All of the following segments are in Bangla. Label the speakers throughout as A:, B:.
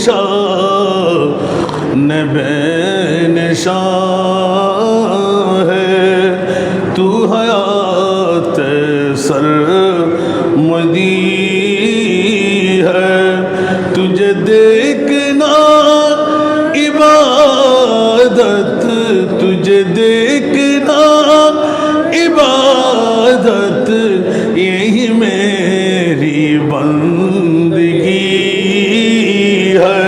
A: शान बेनिशान है तू हयात सरमदी है तुझे देखना इबादत तुझे देखना इबादत यही मेरी बंदगी है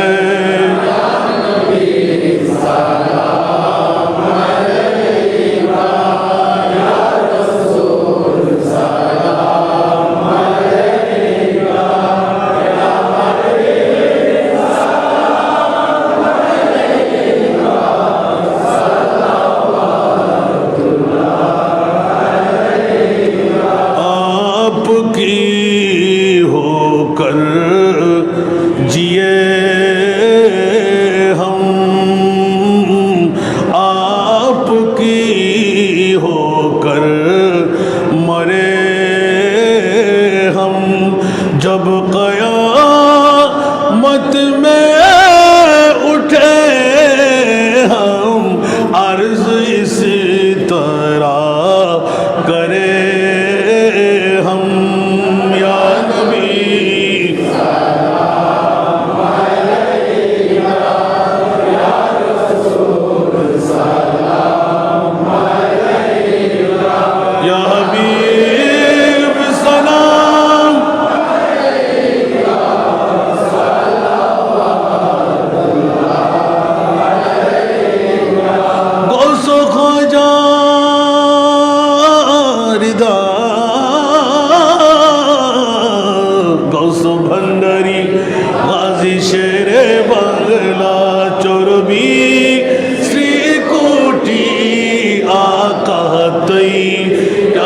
A: जब क़यामत में उठे हम अर्ज़ इस तरह करे हम या नबी या हबीब सलाम गौसो ख्वाजा रिदा गौसो भंडारी गाजी शेरे बंगला चोरबी श्री कोटी आका तई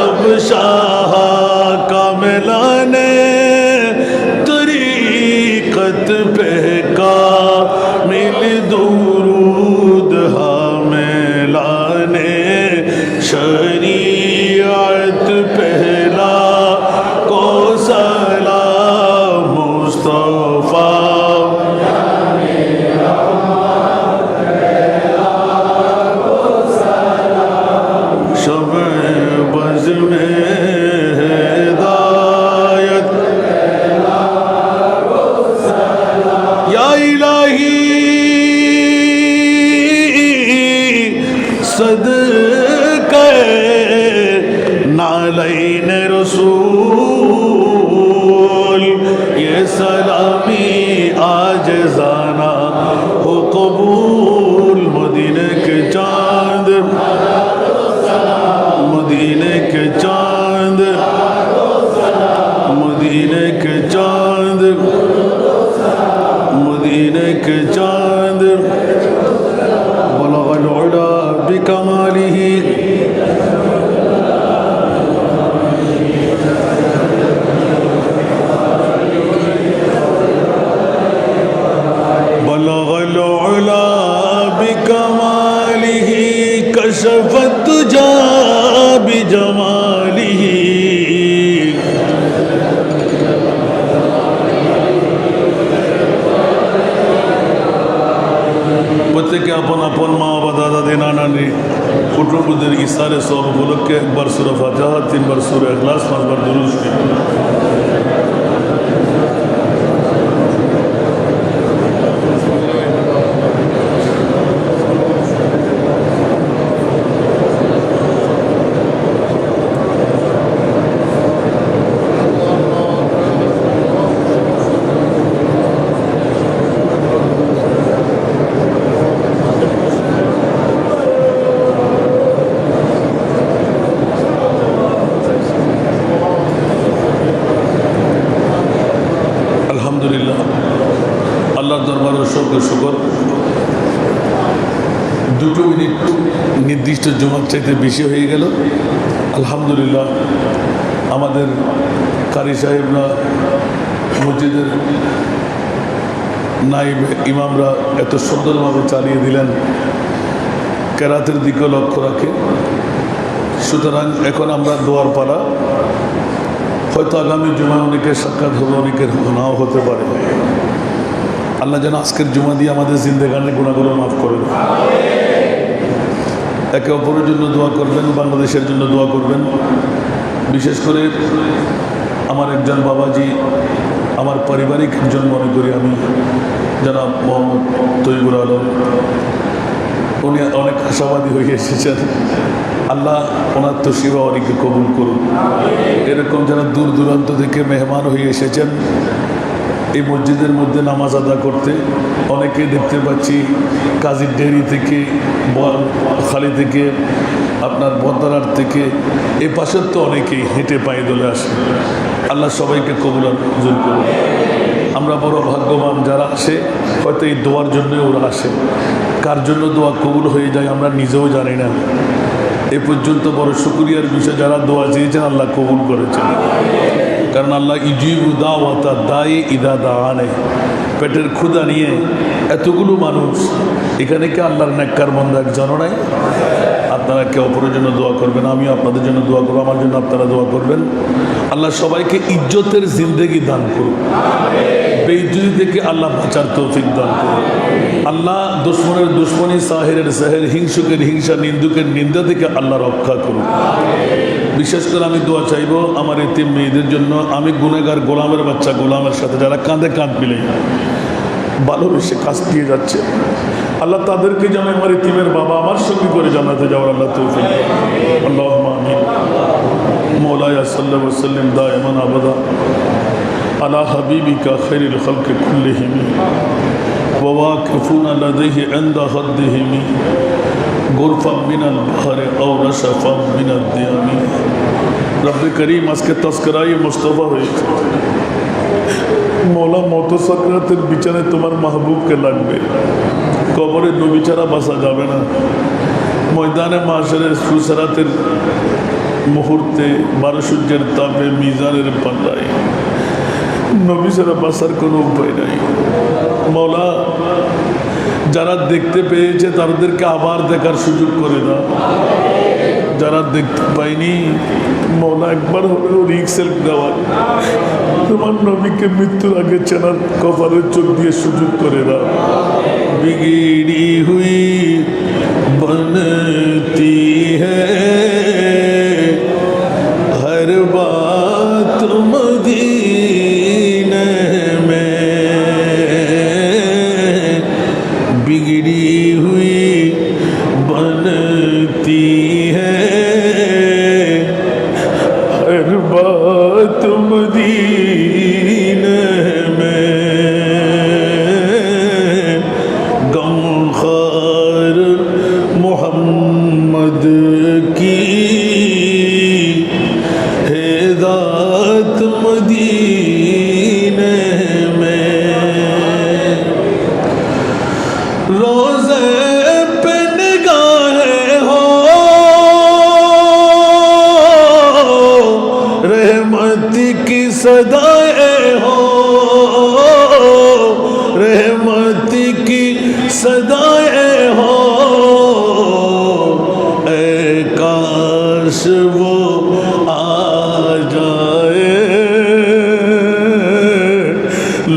A: अब शाह कामिलाने तरीक़त पे का मिल दुरूद हमें लाने शरीयत पहला को सलाम मुस्तफा शब बज़ में हिदायत या इलाही सदक़े नालैन रसूल ये सलामी आज जाना हो कबूल मदीने के चांद मदीने के चांद मदीने के चांद मदीने के चांद बलग़ल उला बिकमालिही बलग़ल उला बिकमालिही कशफ़त तुजा बिजमालिही প্রত্যেকে আপন আপন মা বা দাদা দিনা নানি কুটুম্বদের ইসারে সব উপলক্ষে একবার সূরা ফাতিহা 3 বার সূরা ইখলাস 5 বার দুরূদ শরীফ আল্লাহর দরবারে অসংখ্য শুকর। 2 মিনিট নির্দিষ্ট জুমার চাইতে বেশি হয়ে গেল। আলহামদুলিল্লাহ আমাদের কারি সাহেবরা মসজিদের নাইব ইমামরা এত সুন্দরভাবে চালিয়ে দিলেন, কেরাতের দিকে লক্ষ্য রাখে। সুতরাং এখন আমরা দোয়ার পালা, হয়তো আগামী জুমায় অনেকের সাক্ষাৎ হবে, অনেকের নাও হতে পারে। আল্লাহ যেন আজকের জুমা দিয়ে আমাদের জিন্দেগানের গুণাগুলো মাফ করে দেন। একে অপরের জন্য দোয়া করবেন, বাংলাদেশের জন্য দোয়া করবেন। বিশেষ করে আমার একজন বাবাজি, আমার পারিবারিক একজন মনে করি আমি, জনাব মোহাম্মদ তৈবুর আলম, উনি অনেক আশাবাদী হয়ে এসেছেন। আল্লাহ ওনার তশরিফা অনেকে কবুল করুন। এরকম যারা দূর দূরান্ত থেকে মেহমান হয়ে এসেছেন এই মসজিদের মধ্যে নামাজ আদা করতে, অনেকে দেখতে পাচ্ছি কাজীর ডেরি থেকে, খালি থেকে, আপনার বদারার থেকে, এই পাশের তো অনেকেই হেঁটে পায়ে দলে আসে। আল্লাহ সবাইকে কবুল মঞ্জুর করুন। আমরা বড় ভাগ্যবান, যারা আসে হয়তো এই দোয়ার জন্যই ওরা আসে। কার জন্য দোয়া কবুল হয়ে যায় আমরা নিজেও জানি না। এ পর্যন্ত বড় শুকরিয়ার বিষয়, যারা দোয়া চেয়েছেন আল্লাহ কবুল করেছেন। কারণ আল্লাহ ইজিবু দাওয়াতা দাই ইদা দাআনে, পেটের ক্ষুধা নিয়ে এতগুলো মানুষ এখানে, কি আল্লাহর নেককার বান্দা একজনও নাই? আপনারা কে অপরের জন্য দোয়া করবেন, আমিও আপনাদের জন্য দোয়া করবো, আমার জন্য আপনারা দোয়া করবেন। আল্লাহ সবাইকে ইজ্জতের জিন্দেগি দান করুন, বেইজ্জতি থেকে আল্লাহ বাঁচার তৌফিক দান করুন। আল্লাহ দুশ্মনের দুশ্মনী, সাহেরের সাহের, হিংসুকের হিংসা, নিন্দুকের নিন্দা থেকে আল্লাহ রক্ষা করুন। বিশেষ করে আমি দোয়া চাইব আমার এতিম মেয়েদের জন্য। আমি গুনেগার, গোলামের বাচ্চা, গোলামের সাথে যারা কাঁধে কাঁধ মিলে ভালোবেসে কাজ দিয়ে যাচ্ছে, আল্লাহ তাদেরকে যেন আমার এতিমের বাবা আমার সঙ্গে করে জানাতে যাওয়ার আল্লাহ তৌফিক। আল্লাহুম্মা আমিন। মওলায়া সাল্লাল্লাহু আলাইহি ওয়াসাল্লাম দাইমান আবাদা আলা হাবিবিকা খায়রুল খালকি কুল্লিহিম ওয়া ওয়াকিফুনা লাদাইহি ইনদা হাদ্দিহিম গুরফাম মিনাল বাহরি আও রাশাফাম মিনাদ দিয়ামি। রব্বে করিম, আজকে তস্করায়ে মুস্তাফা হয়েছে। মৌলা মত সাকরাতের বিচারে তোমার মাহবুবকে লাগবে। কবরে নবী ছাড়া বাঁচা যাবে না। ময়দানে মাশারের সুসারাতের মুহূর্তে, 12 সূর্যের তাপে, মিজানের পাল্লায় নবী ছাড়া বাঁচার কোনো উপায় নাই। মৌলা যারা দেখতে পেয়েছে তাদেরকে আবার দেখার সুযোগ করে দাও। যারা দেখতে পাইনি মৌলা একবার হলেও রিক্সেল দেওয়ার, তোমার নবীকে মৃত্যুর আগে চেনার কপালের চোখ দিয়ে সুযোগ করে দাও। বিগড়ি হুই বনতি হ্যায় হর বাত মদীনে মে, बिगड़ी हुई बनती है हर बात मदीने में। गमखार मोहम्मद की है दात मदीने में। रोज़े पे निगाहें हो रहमत की सदाएं हो, रहमत की सदाएं हो। ऐ काश वो आ जाए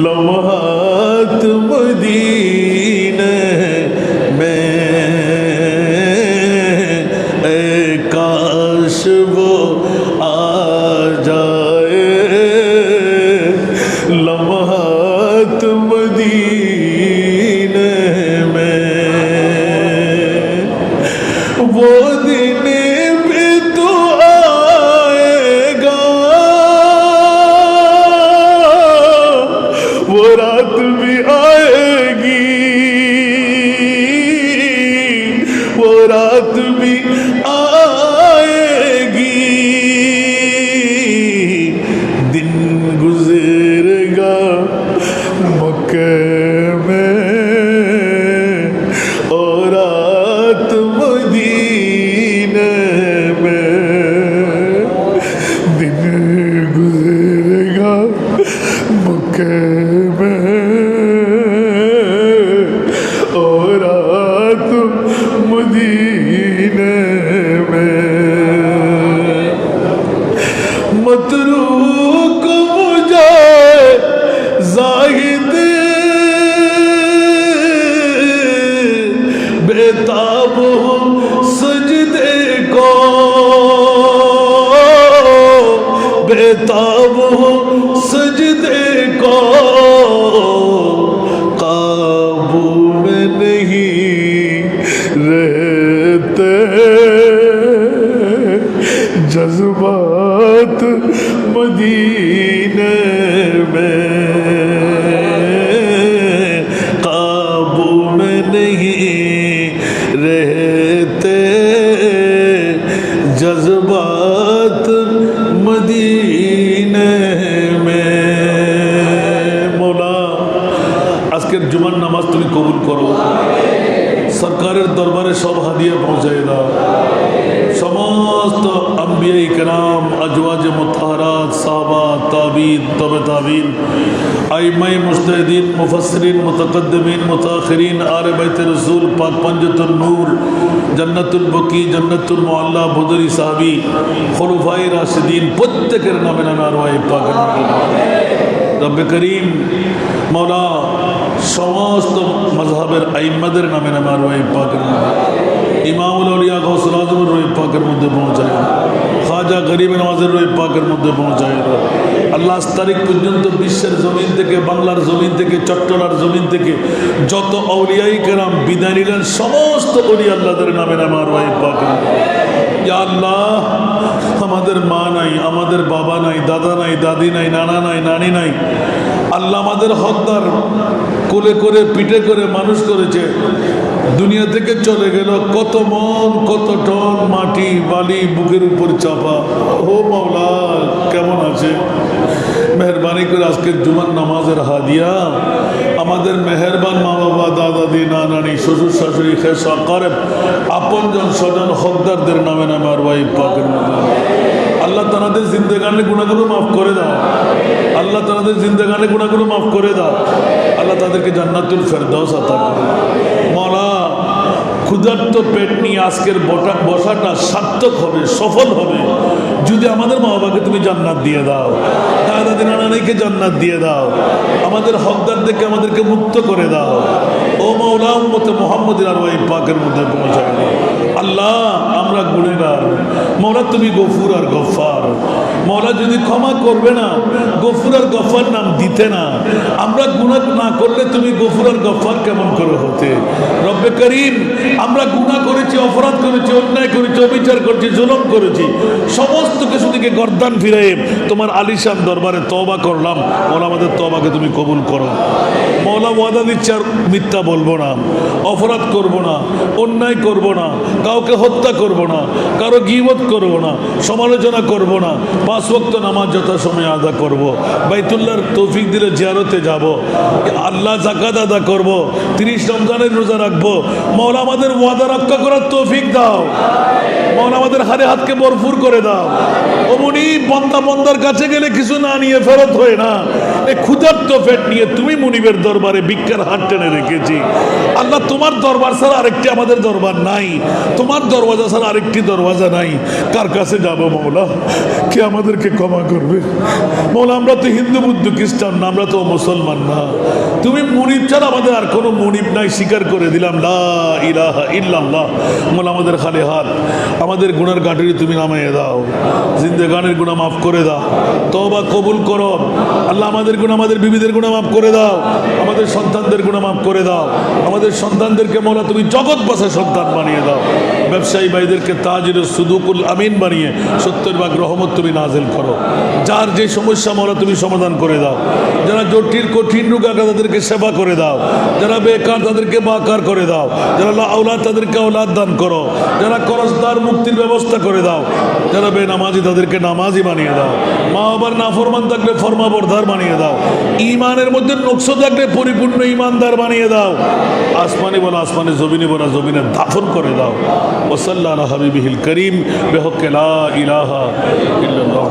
A: लम्हात मदीने में। ऐ काश वो आ जाए लम्हात मदीने में। वो दिन भी तो आएगा, वो रात भी आएगी, वो रात भी आएगी। दिन गुजरेगा मक्के में और रात मदीने में। दिन गुजरेगा मक्के में और रात मदीने में। मतरूक मुझे जाहिद আজকের জুমার নামাজ তুমি কবুল করো। সরকারের দরবারে সব হাদিয়া পৌঁছায় দাও। সমস্ত আম্বিয়াই কেরাম, আজওয়াজ মুতাহহারাত, সাহাবা, তাবিঈন, তবে তাবিঈন, আইম্মায়ে মুজতাহিদিন, মুফাসসিরিন, মুতাকাদ্দিমিন, মুতাআখিরিন, আলে বাইতে রাসূল পাক, পাঞ্জাতুন নূর, জান্নাতুল বকি, জান্নাতুল মুআল্লা, বদরি সাহাবী, খুলাফায়ে রাশিদিন, প্রত্যেকের নামে নামে আরওয়ায়ে পাকের নামে রব্বে করিম মওলা সমস্ত মযহাবের আইম্মাদের নামে নামে আরওয়ায়ে পাকের নামে ইমামুল আউলিয়া গাউসুল আজমের রূহে পাকের মধ্যে পৌঁছায়, খাজা গরিব নওয়াজের রূহে পাকের মধ্যে পৌঁছায়। আল্লাহ আজ তারিখ পর্যন্ত বিশ্বের জমিন থেকে, বাংলার জমিন থেকে, চট্টলার জমিন থেকে যত আউলিয়াই কেরাম বিদায় নিলেন, সমস্ত আউলিয়া আল্লাহদের নামে নামে আরওয়ায়ে পাকের। ইয়া আল্লাহ, আমাদের মা নাই, আমাদের বাবা নাই, দাদা নাই, দাদি নাই, নানা নাই, নানি নাই। আল্লাহ আমাদের হকদার কোলে করে পিঠে করে মানুষ করেছে, দুনিয়া থেকে চলে গেল। কত মন, কত টন মাটি বালি বুকের উপর চাপা। ও মাওলা, কেমন আছে? মেহরবানি করে আজকের জুমার নামাজের হাদিয়া আমাদের মেহেরবান মা বাবা, দাদা দি, নানানি, শ্বশুর শাশুড়ি, খেসা কারেব, আপনজন স্বজন হকদারদের নামে নামে আরওয়ায়ে পাকের মধ্যে আল্লাহ তাদের জিন্দেগানের গুনাহগুলো মাফ করে দাও। আল্লাহ তাদের জিন্দেগানের গুনাহগুলো মাফ করে দাও। আল্লাহ তাদেরকে জান্নাতুল ফেরদাউস আতা করো। মওলা, ক্ষুধার্ত পেট নিয়ে আজকের বসাটা সার্থক হবে, সফল হবে যদি আমাদের মা বাবাকে তুমি জান্নাত দিয়ে দাও, দাদা দিনা নানাইকে জান্নাত দিয়ে দাও, আমাদের হকদার থেকে আমাদেরকে মুক্ত করে দাও। ও মাওলা, উম্মতে মুহাম্মদের আরওয়ায়ে পাকের মধ্যে পৌঁছায় দাও। আল্লাহ, আমরা গুনাহগার, মাওলা তুমি গফুর আর গফফার। মাওলা, যদি ক্ষমা করবে না, গফুর আর গফফার নাম দিতে না, আমরা গুনাহ না করলে তুমি গফুর আর গফফার কেমন করে হতে? রব্বে করিম, আমরা গুনাহ করেছি, অপরাধ করেছি, অন্যায় করেছি, অবিচার করেছি, জুলুম করেছি, সমস্ত কিছু থেকে গর্দান ফিরে তোমার আলিশান দরবারে তওবা করলাম। মাওলা, আমাদের তওবাকে তুমি কবুল করো। মাওলা, ওয়াদা দিচ্ছি আর মিথ্যা বলবো না, অপরাধ করব না, অন্যায় করব না, কাউকে হত্যা করব না, কারো গীবত করব না, সমালোচনা করব না, 5 ওয়াক্ত নামাজ যথাসময়ে আদা করব, বাইতুল্লাহর তৌফিক দিলে জিয়ারতে যাব, আল্লাহ যাকাত আদা করব, 30 রমজানের রোজা রাখবো। মাওলা, আমাদের ওয়াদা রক্ষা করার তৌফিক দাও। মাওলা, আমাদের হারে হাতকে ভরপুর করে দাও। অমনি বন্দা বন্দার কাছে গেলে কিছু না নিয়ে ফেরত হয় না। এই ক্ষুধার্ত পেট নিয়ে তুমি মুনিবের দরবারে ভিক্ষার হাত টেনে রেখেছি। আল্লাহ, তোমার দরবার ছাড়া আরেকটি আমাদের দরবার নাই, তোমার দরওয়াজা ছাড়া আরেকটি দরওয়াজা নাই। কার কাছে যাব মাওলা? কে আমাদেরকে ক্ষমা করবে? মাওলা, আমরা তো হিন্দু, বুদ্ধ, খ্রিস্টান না, আমরা তো মুসলমান না। তুমি মুনিব ছাড়া আমাদের আর কোনো মুনিব নাই, স্বীকার করে দিলাম। লা ইলাহা ইল্লাল্লাহ। মাওলা, আমাদের খালি হাত, আমাদের গুনার গাঁটরি তুমি নামিয়ে দাও, জিন্দেগানের গুনাহ মাফ করে দাও, তওবা কবুল করো। আল্লাহ, আমাদের গুনাহ, আমাদের বিবিদের গুনাহ মাফ করে দাও, আমাদের সন্তানদের গুনাহ মাফ করে দাও, আমাদের সন্তানদেরকে মাওলা তুমি জগৎ বাসা সন্তান বানিয়ে দাও। ব্যবসায়ী ভাইদেরকে তাজির সুদুকুল আমিন বানিয়ে 70 ভাগ রহমত তুমি নাজিল করো। যার যে সমস্যা মাওলা তুমি সমাধান করে দাও। যারা জটিল কঠিন রোগ আছে তাদেরকে সেবা করে দাও। যারা বেকার তাদেরকে বাকার করে দাও। যারা আওলাদ তাদেরকে আওলাদ দান করো। যারা করজদার মুক্তির ব্যবস্থা করে দাও। যারা বেনামাজি তাদেরকে নামাজি বানিয়ে দাও। মা বাবার নাফরমান থাকলে ফরমাবরদার বানিয়ে দাও। ইমানের মধ্যে নকশ থাকলে পরিপূর্ণ ইমানদার বানিয়ে দাও। আসমানি বলা আসমানি, জমিনে বলা জমিনে দাফন করে দাও। ওয়া সাল্লাল্লাহু আলা হাবিবিহিল করিম বিহক লা ইলাহা ইল্লাল্লাহ।